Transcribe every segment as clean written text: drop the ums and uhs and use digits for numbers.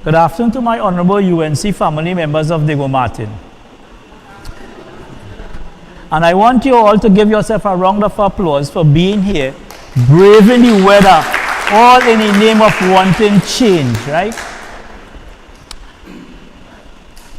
Good afternoon to my honorable UNC family members of Diego Martin. And I want you all to give yourself a round of applause for being here, braving the weather, all in the name of wanting change, right?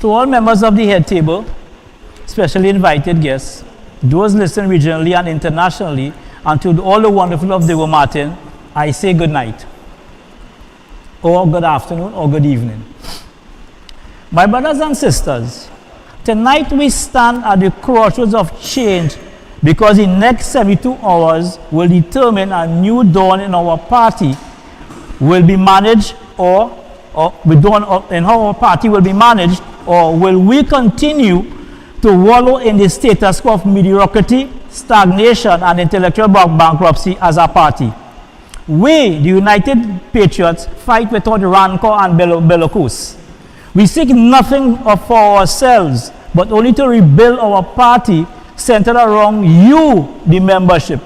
To all members of the head table, specially invited guests, those listening regionally and internationally, and to all the wonderful of Diego Martin, I say good night, or good afternoon, or good evening. My brothers and sisters, tonight we stand at the crossroads of change because the next 72 hours will determine a new dawn in our party will be managed or in how our party will be managed, or will we continue to wallow in the status quo of mediocrity, stagnation, and intellectual bankruptcy as a party. We, the United Patriots, fight without rancor and bellicose. We seek nothing for ourselves, but only to rebuild our party centered around you, the membership,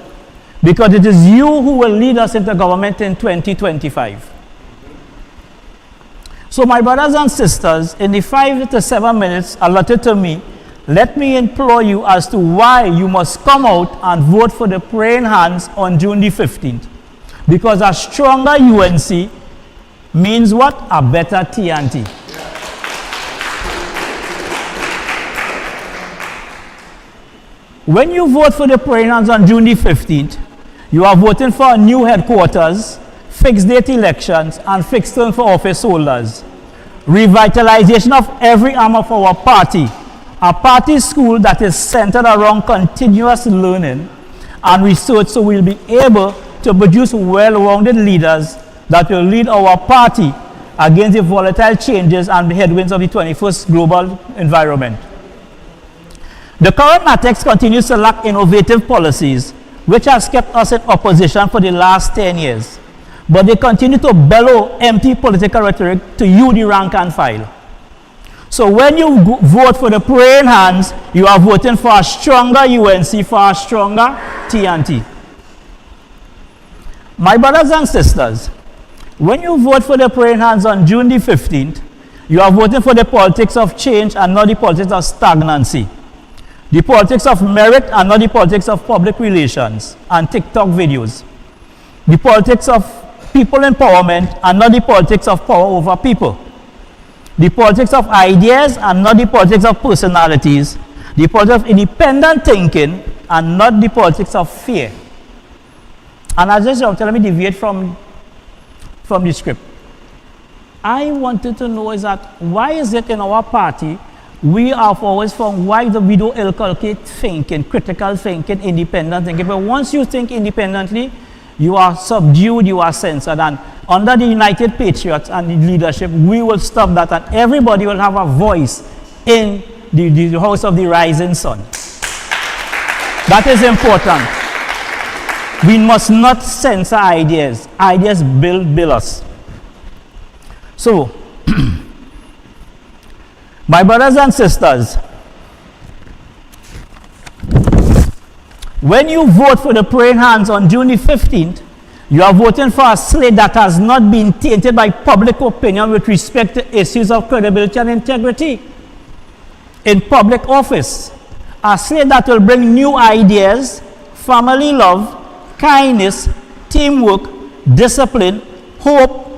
because it is you who will lead us into government in 2025. So my brothers and sisters, in the 5 to 7 minutes allotted to me, let me implore you as to why you must come out and vote for the praying hands on June the 15th. Because a stronger UNC means what? A better TNT. When you vote for the praying hands on June the 15th, you are voting for a new headquarters, fixed date elections, and fixed term for office holders. Revitalization of every arm of our party. A party school that is centered around continuous learning and research, so we'll be able to produce well-rounded leaders that will lead our party against the volatile changes and the headwinds of the 21st global environment. The current NATEX continues to lack innovative policies, which has kept us in opposition for the last 10 years. But they continue to bellow empty political rhetoric to you, the rank and file. So when you vote for the praying hands, you are voting for a stronger UNC, for a stronger TNT. My brothers and sisters, when you vote for the praying hands on June the 15th, you are voting for the politics of change and not the politics of stagnancy. The politics of merit and not the politics of public relations and TikTok videos. The politics of people empowerment and not the politics of power over people. The politics of ideas and not the politics of personalities. The politics of independent thinking and not the politics of fear. And as just let me deviate from the script. I wanted to know is that why is it in our party we have always found why we don't inculcate thinking, critical thinking, independent thinking. But once you think independently, you are subdued, you are censored. And under the United Patriots and the leadership, we will stop that, and everybody will have a voice in the house of the rising sun. That is important. We must not censor ideas. Ideas build us. So, my brothers and sisters, when you vote for the praying hands on June the 15th, you are voting for a slate that has not been tainted by public opinion with respect to issues of credibility and integrity in public office. A slate that will bring new ideas, family love, kindness, teamwork, discipline, hope,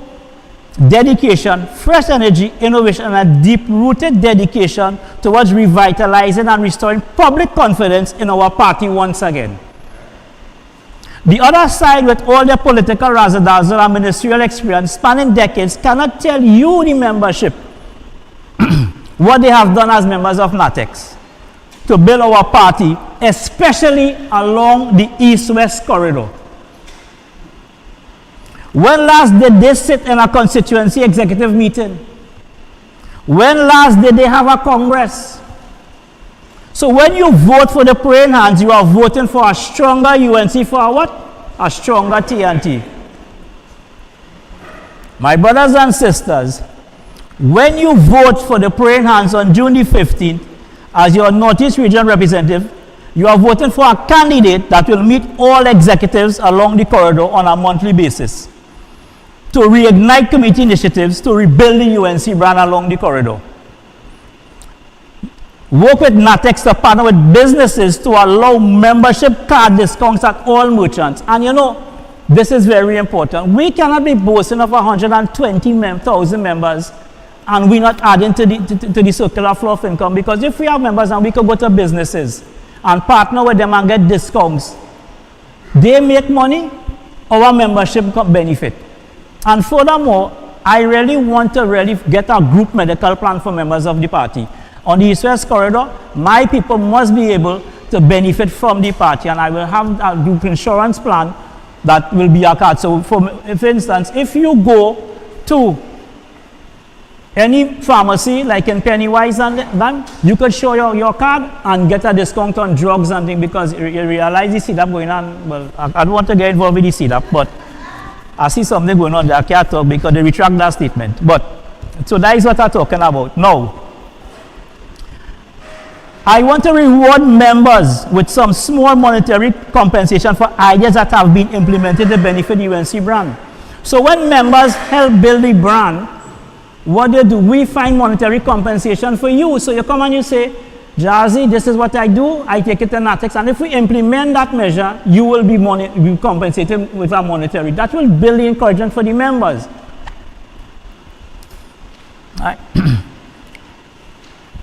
dedication, fresh energy, innovation, and a deep-rooted dedication towards revitalizing and restoring public confidence in our party once again. The other side, with all their political razzle-dazzle and ministerial experience spanning decades, cannot tell you, the membership, what they have done as members of NATEX to build our party, especially along the east-west corridor. When last did they sit in a constituency executive meeting? When last did they have a congress? So when you vote for the praying hands, you are voting for a stronger UNC, for a what? A stronger TNT. My brothers and sisters, when you vote for the praying hands on June the 15th as your Northeast Region representative, you are voting for a candidate that will meet all executives along the corridor on a monthly basis. to reignite community initiatives to rebuild the UNC brand along the corridor. Work with NATEX to partner with businesses to allow membership card discounts at all merchants. And you know, this is very important. We cannot be boasting of 120,000 members and we're not adding to the circular flow of income, because if we have members and we could go to businesses and partner with them and get discounts, they make money, our membership benefit. And furthermore, I really want to get a group medical plan for members of the party. On the East-West corridor, my people must be able to benefit from the party, and I will have a group insurance plan that will be a card. So for instance, if you go to any pharmacy, like in Pennywise and then you could show your card and get a discount on drugs and things, because you realize the CDAP going on. Well, I don't want to get involved with the CDAP, but I see something going on there. I can't talk because they retract that statement. But, so that is what I'm talking about. Now, I want to reward members with some small monetary compensation for ideas that have been implemented to benefit the UNC brand. So when members help build the brand, what they do, we find monetary compensation for you. So you come and you say, Jazzy, this is what I do, I take it to NATEX, and if we implement that measure, you will be compensated with a monetary. That will build the encouragement for the members. Right.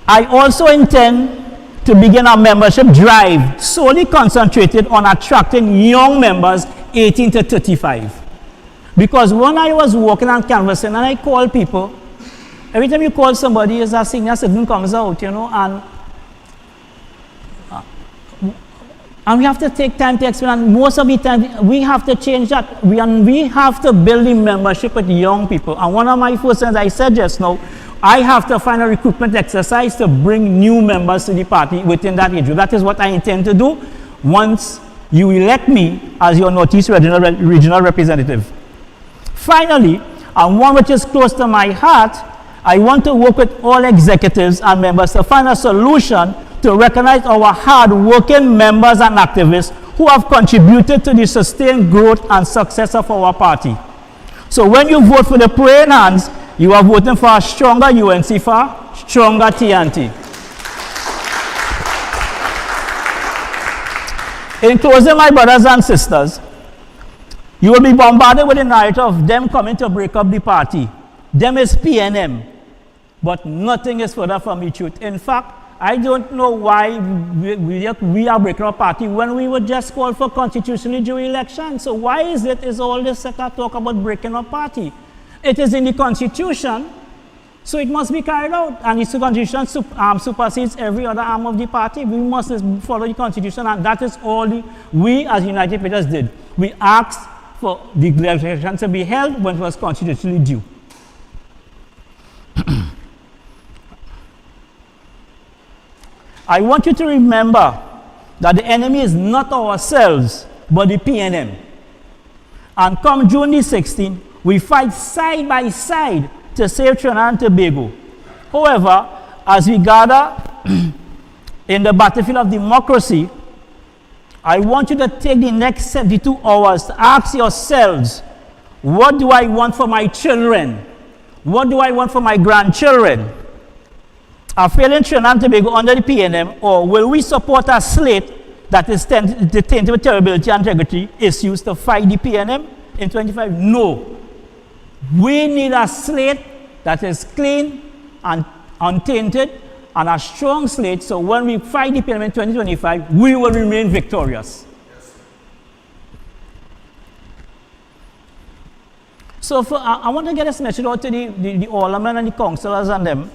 I also intend to begin a membership drive solely concentrated on attracting young members 18 to 35. Because when I was walking and canvassing and I call people, every time you call somebody, is a senior citizen comes out, you know, and we have to take time to explain, and most of the time we have to change that. We have to build the membership with young people. And one of my first things I said just now, I have to find a recruitment exercise to bring new members to the party within that age group. That is what I intend to do once you elect me as your Northeast regional representative. Finally, and one which is close to my heart, I want to work with all executives and members to find a solution to recognize our hard-working members and activists who have contributed to the sustained growth and success of our party. So when you vote for the praying hands, you are voting for a stronger UNC, for stronger TNT. In closing, my brothers and sisters, you will be bombarded with the narrative of them coming to break up the party. Them is PNM, but nothing is further from the truth. In fact, I don't know why we are breaking up party when we would just call for constitutionally due election. So why is all this set of talk about breaking up party? It is in the Constitution, so it must be carried out. And the Constitution supersedes every other arm of the party. We must follow the Constitution, and that is all we as United Patriots did. We asked for the election to be held when it was constitutionally due. I want you to remember that the enemy is not ourselves, but the PNM. And come June the 16th, we fight side by side to save Trinidad and Tobago. However, as we gather in the battlefield of democracy, I want you to take the next 72 hours to ask yourselves, what do I want for my children? What do I want for my grandchildren? Are failing Trinidad and Tobago under the PNM, or will we support a slate that is tainted with terribility and integrity issues to fight the PNM in 25? No. We need a slate that is clean and untainted and a strong slate, so when we fight the PNM in 2025, we will remain victorious. Yes. So I want to get this message out to the aldermen and the councillors and them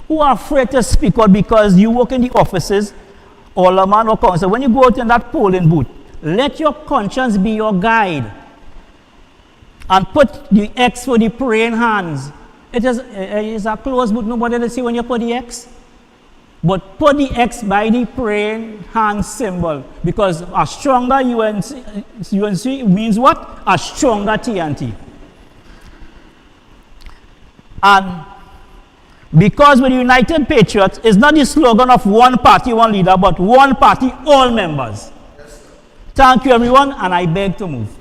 who are afraid to speak out because you work in the offices, alderman or councillor. When you go out in that polling booth, let your conscience be your guide. And put the X for the praying hands. It is a closed book, nobody will see when you put the X. But put the X by the praying hands symbol, because a stronger UNC means what? A stronger TNT. And because we're United Patriots, it's not the slogan of one party, one leader, but one party, all members. Yes, thank you, everyone, and I beg to move.